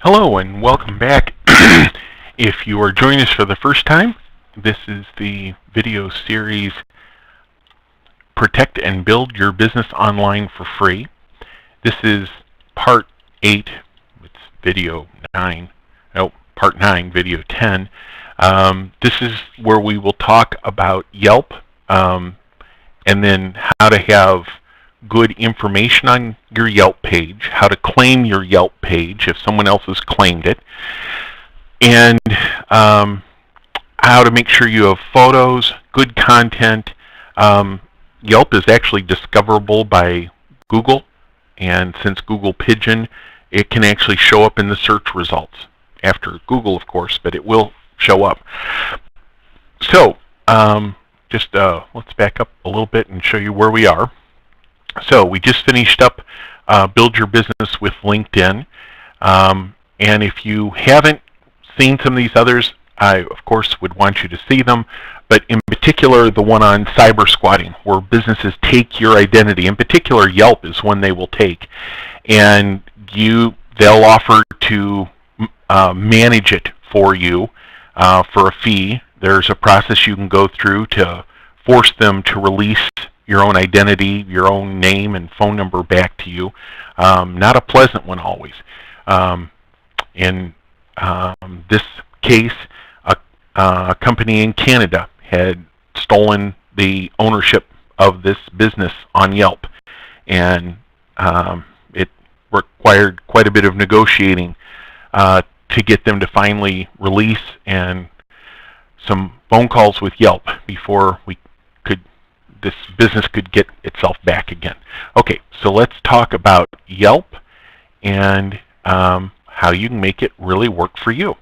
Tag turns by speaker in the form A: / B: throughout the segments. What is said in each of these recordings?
A: Hello and welcome back. If you are joining us for the first time, this is the video series Protect and Build Your Business Online for Free. This is part 8, it's video 9, no, part 9, video 10. This is where we will talk about Yelp and then how to have good information on your Yelp page, how to claim your Yelp page if someone else has claimed it, and how to make sure you have photos, good content. Yelp is actually discoverable by Google, and since Google Pigeon, it can actually show up in the search results after Google, of course, but it will show up. So let's back up a little bit and show you where we are. So we just finished up Build Your Business with LinkedIn, and if you haven't seen some of these others, I of course would want you to see them, but in particular the one on cybersquatting, where businesses take your identity. In particular, Yelp is one they will take, and they'll offer to manage it for you for a fee. There's a process you can go through to force them to release your own identity, your own name and phone number back to you. Not a pleasant one always. In this case, a company in Canada had stolen the ownership of this business on Yelp, and it required quite a bit of negotiating to get them to finally release, and some phone calls with Yelp before this business could get itself back again. Okay, so let's talk about Yelp and how you can make it really work for you.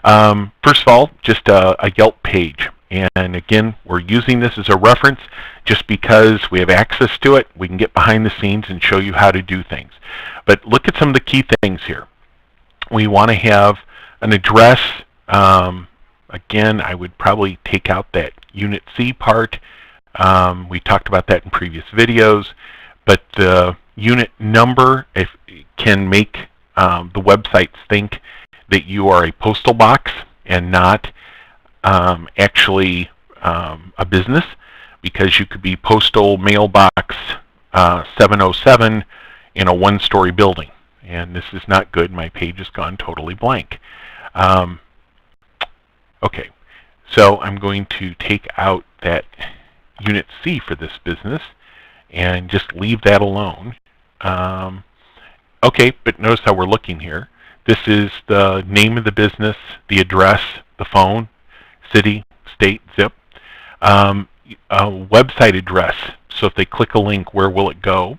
A: First of all, just a Yelp page. And again, we're using this as a reference just because we have access to it. We can get behind the scenes and show you how to do things. But look at some of the key things here. We want to have an address. Again, I would probably take out that Unit C part. We talked about that in previous videos, but the unit number can make the websites think that you are a postal box and not actually a business, because you could be postal mailbox 707 in a one-story building, and this is not good. My page has gone totally blank. Okay, so I'm going to take out that Unit C for this business and just leave that alone. Okay, but notice how we're looking here. This is the name of the business, the address, the phone, city, state, zip, a website address. So if they click a link, where will it go?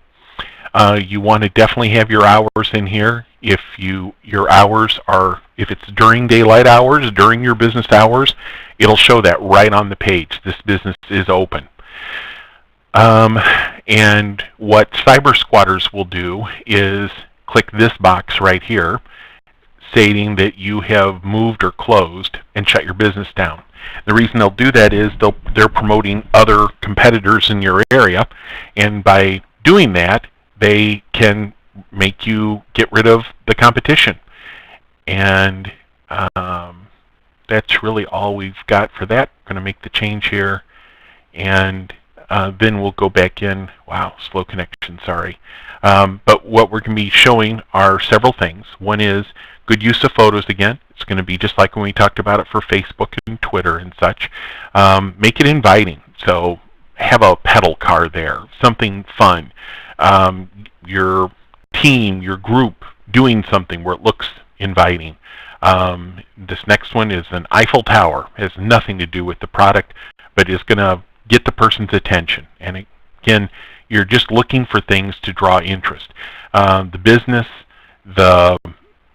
A: You want to definitely have your hours in here. If your hours are, if it's during daylight hours, during your business hours, it'll show that right on the page. This business is open. And what cybersquatters will do is click this box right here, stating that you have moved or closed and shut your business down. The reason they'll do that is they're promoting other competitors in your area, and by doing that, they can make you get rid of the competition. And that's really all we've got for that. I'm going to make the change here, and then we'll go back in. Wow, slow connection, sorry. But what we're going to be showing are several things. One is good use of photos again. It's going to be just like when we talked about it for Facebook and Twitter and such. Make it inviting. So have a pedal car there, something fun. Your team, your group doing something where it looks inviting. This next one is an Eiffel Tower. It has nothing to do with the product, but is going to get the person's attention. And again, you're just looking for things to draw interest. The business, the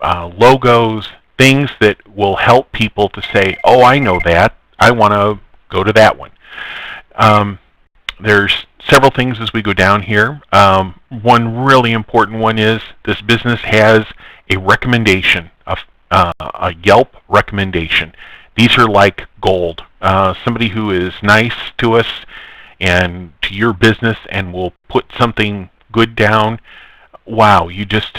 A: logos, things that will help people to say, oh, I know that. I want to go to that one. There's several things as we go down here. One really important one is this business has a recommendation, a Yelp recommendation. These are like gold. Somebody who is nice to us and to your business and will put something good down. Wow, you just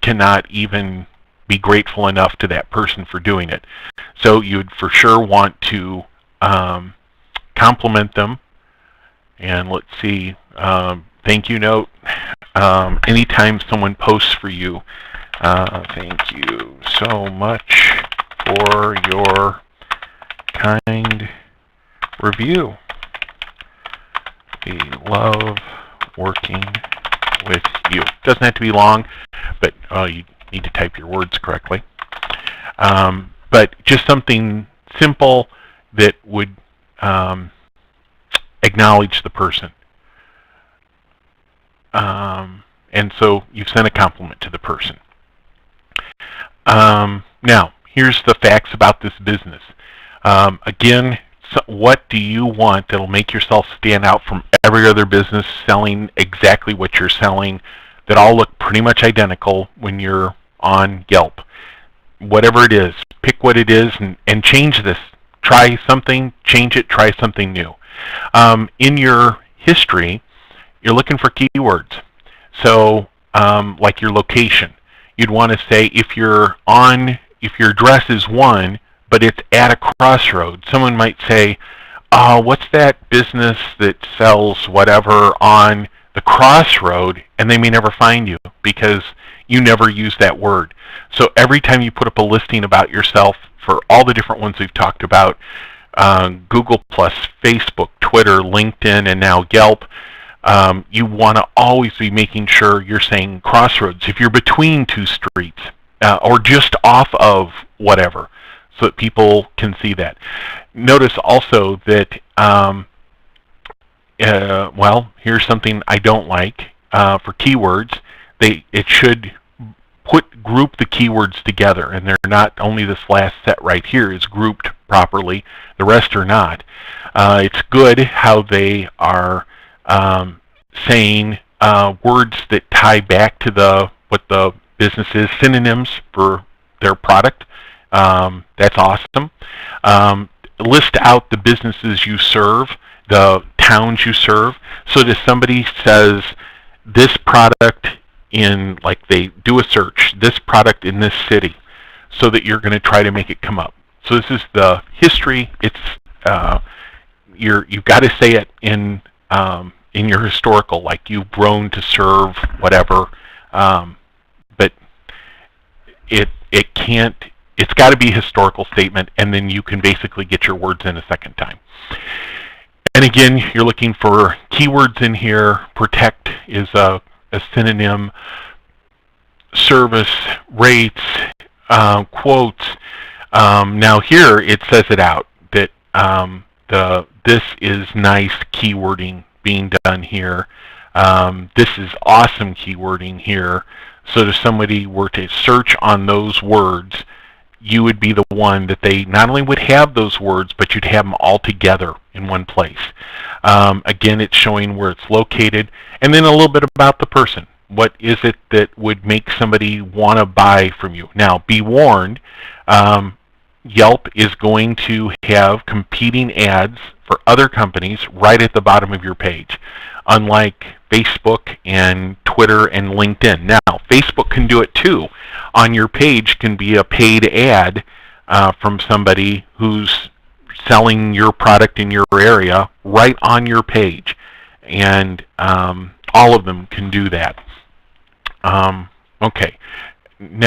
A: cannot even be grateful enough to that person for doing it. So you'd for sure want to compliment them. And let's see, thank you note. Anytime someone posts for you, thank you so much for your kind review. We love working with you. Doesn't have to be long, but you need to type your words correctly. But just something simple that would acknowledge the person. And so you've sent a compliment to the person. Now, here's the facts about this business. Again, so what do you want that'll make yourself stand out from every other business selling exactly what you're selling, that all look pretty much identical when you're on Yelp? Whatever it is, pick what it is and change this. Try something, change it, try something new. In your history, you're looking for keywords. So, like your location, you'd want to say if your address is one, but it's at a crossroad. Someone might say, what's that business that sells whatever on the crossroad? And they may never find you because you never use that word. So every time you put up a listing about yourself for all the different ones we've talked about, Google+, Facebook, Twitter, LinkedIn, and now Yelp, you want to always be making sure you're saying crossroads. If you're between two streets or just off of whatever, so that people can see that. Notice also that, well, here's something I don't like for keywords. It should group the keywords together, and they're not. Only this last set right here is grouped properly. The rest are not. It's good how they are saying words that tie back to what the business is, synonyms for their product. That's awesome. List out the businesses you serve, the towns you serve, so that if somebody says this product in, like they do a search, this product in this city, so that you're going to try to make it come up. So this is the history. It's you've got to say it in your historical, like you've grown to serve whatever, but it can't. It's got to be a historical statement, and then you can basically get your words in a second time. And again, you're looking for keywords in here. Protect is a synonym. Service, rates, quotes. Now here it says it out that this is nice keywording being done here. This is awesome keywording here. So if somebody were to search on those words, you would be the one that they not only would have those words, but you'd have them all together in one place. Again, it's showing where it's located, and then a little bit about the person. What is it that would make somebody want to buy from you? Now, be warned, Yelp is going to have competing ads for other companies right at the bottom of your page, unlike Facebook and Twitter and LinkedIn. Now, Facebook can do it too. On your page can be a paid ad from somebody who's selling your product in your area right on your page, and all of them can do that. Okay,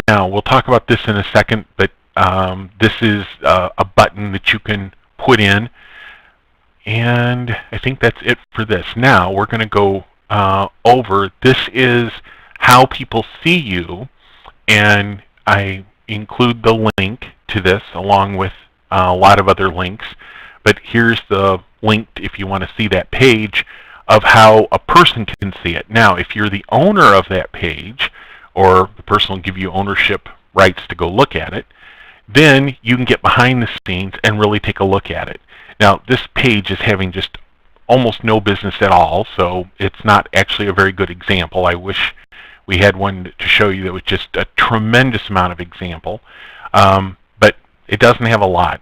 A: now we'll talk about this in a second, but this is a button that you can put in, and I think that's it for this. Now we're going to go over, this is how people see you, and I include the link to this along with a lot of other links, but here's the link if you want to see that page of how a person can see it. Now, if you're the owner of that page, or the person will give you ownership rights to go look at it, then you can get behind the scenes and really take a look at it. Now, this page is having just almost no business at all, so it's not actually a very good example. I wish we had one to show you that was just a tremendous amount of example, but it doesn't have a lot.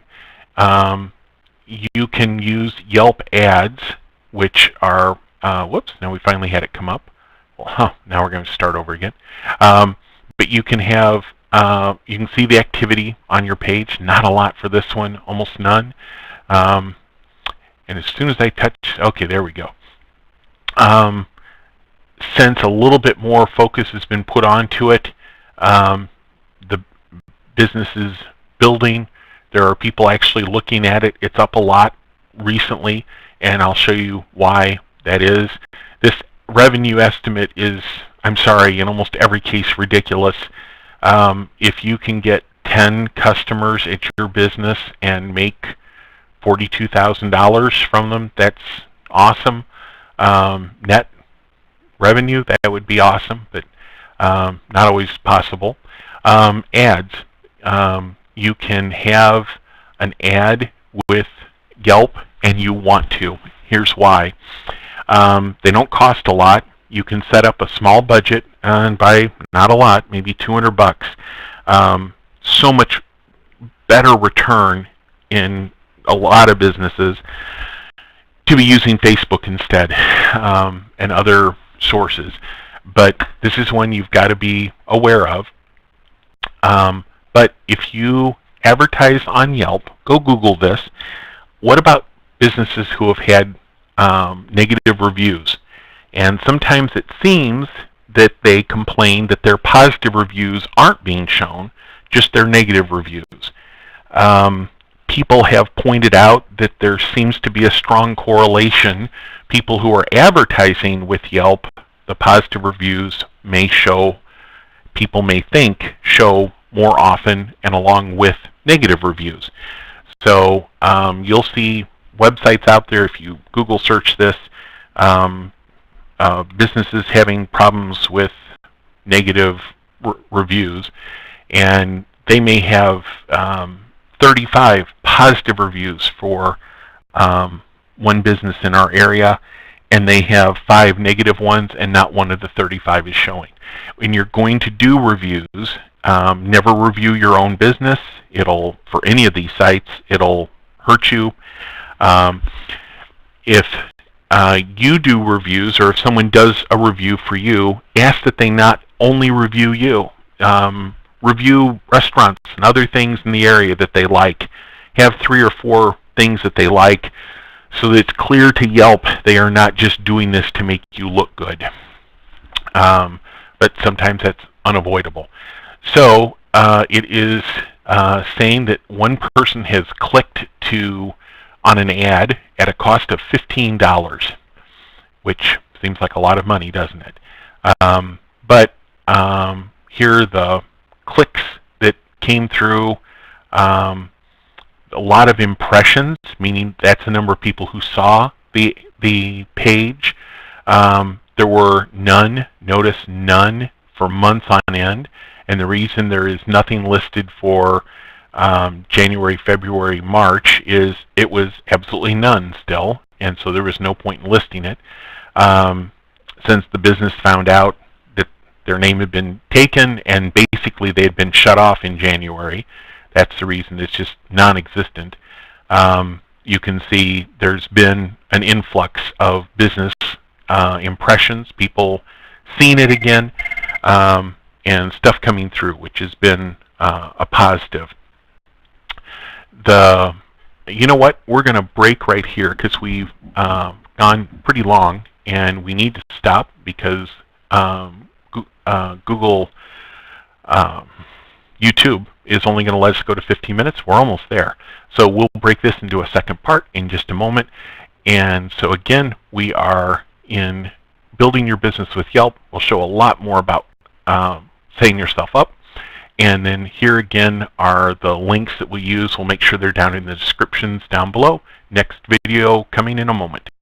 A: You can use Yelp ads, which are, whoops, now we finally had it come up. Well, now we're going to start over again. But you can have you can see the activity on your page. Not a lot for this one, almost none. And as soon as I touch, okay, there we go. Since a little bit more focus has been put onto it, the business is building. There are people actually looking at it. It's up a lot recently, and I'll show you why that is. This revenue estimate is, I'm sorry, in almost every case ridiculous. If you can get 10 customers at your business and make $42,000 from them, that's awesome. Net revenue, that would be awesome, but not always possible. Ads. You can have an ad with Yelp, and you want to. Here's why. They don't cost a lot. You can set up a small budget, and by not a lot, maybe $200. So much better return in a lot of businesses to be using Facebook instead, and other sources. But this is one you've got to be aware of. But if you advertise on Yelp, go Google this. What about businesses who have had negative reviews? And sometimes it seems that they complain that their positive reviews aren't being shown, just their negative reviews. People have pointed out that there seems to be a strong correlation. People who are advertising with Yelp, the positive reviews may show, people may think, show more often and along with negative reviews. So you'll see websites out there, if you Google search this, businesses having problems with negative reviews, and they may have 35 positive reviews for one business in our area, and they have 5 negative ones, and not one of the 35 is showing. When you're going to do reviews, never review your own business. It'll, for any of these sites, it'll hurt you. If you do reviews, or if someone does a review for you, ask that they not only review you. Review restaurants and other things in the area that they like. Have 3 or 4 things that they like, so that it's clear to Yelp they are not just doing this to make you look good. But sometimes that's unavoidable. So it is saying that one person has clicked on an ad at a cost of $15, which seems like a lot of money, doesn't it? But here are the clicks that came through. A lot of impressions, meaning that's the number of people who saw the page. There were none, notice none, for months on end. And the reason there is nothing listed for January, February, March is it was absolutely none still, and so there was no point in listing it. Since the business found out that their name had been taken and basically they had been shut off in January, that's the reason it's just non-existent. You can see there's been an influx of business impressions, people seeing it again, and stuff coming through, which has been a positive. You know what? We're going to break right here because we've gone pretty long, and we need to stop because Google YouTube is only going to let us go to 15 minutes. We're almost there. So we'll break this into a second part in just a moment. And so again, we are in building your business with Yelp. We'll show a lot more about setting yourself up. And then here again are the links that we use. We'll make sure they're down in the descriptions down below. Next video coming in a moment.